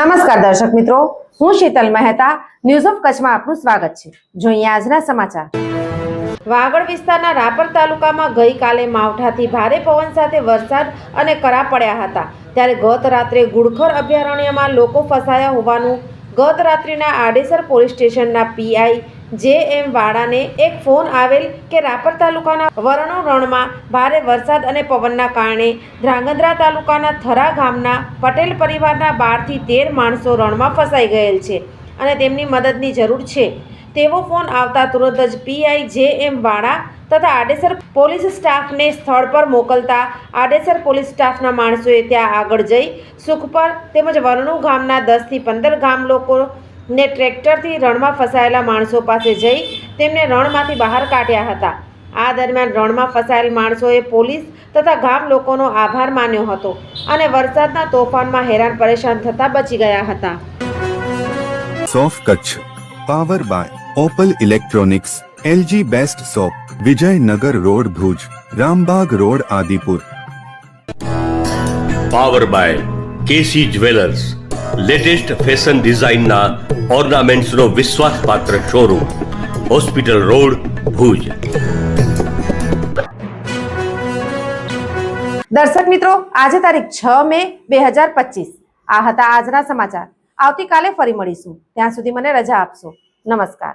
નમસ્કાર દર્શક મિત્રો, હું શીતલ મહેતા ન્યૂઝ ઓફ કચ્છમાં આપનું સ્વાગત છે। જોઈએ આજના સમાચાર। વાગડ વિસ્તારના રાપર તાલુકામાં ગઈકાલે માવઠાથી ભારે પવન સાથે વરસાદ અને કરા પડ્યા હતા। ત્યારે ગત રાત્રે ગુડખર અભયારણ્યમાં લોકો ફસાયા હોવાનું ગત રાત્રિના આડેસર પોલીસ સ્ટેશનના પીઆઈ જે.એમ. વાડાને એક ફોન આવેલ કે રાપર તાલુકાના વરણો રણમાં ભારે વરસાદ અને પવનના કારણે ધ્રાંગધ્રા તાલુકાના થરા ગામના પટેલ પરિવારના 12 થી 13 માણસો રણમાં ફસાઈ ગયેલ છે અને તેમની મદદની જરૂર છે તેવો ફોન આવતા તુરંત જ પીઆઈ જે.એમ. વાડા તથા આડેસર પોલીસ સ્ટાફને સ્થળ પર મોકલતા આડેસર પોલીસ સ્ટાફના માણસોએ ત્યાં આગળ જઈ સુખપર તેમજ વરણુ ગામના 10 થી 15 ગામ લોકોને ટ્રેક્ટરથી રણમાં ફસાયેલા માણસો પાસે જઈ તેમને રણમાંથી બહાર કાઢ્યા હતા। આ દરમિયાન રણમાં ફસાયેલ માણસોએ પોલીસ તથા ગામ લોકોનો આભાર માન્યો હતો અને વરસાદના તોફાનમાં હેરાન પરેશાન થતા બચી ગયા હતા। સોફ Kutch power by Opal electronics, LG best shop, Vijaynagar road Bhuj, Rambag road Adipur. Power by KC jewellers, latest fashion ડિઝાઇનના ઓર્નામેન્ટ્સનો વિશ્વાસપાત્ર શોરૂમ, હોસ્પિટલ રોડ ભુજ। દર્શક મિત્રો, આજે તારીખ 6 મે 2025 આ હતા આજના સમાચાર। આવતીકાલે ફરી મળીશું, ત્યાં સુધી મને રજા આપશો। નમસ્કાર।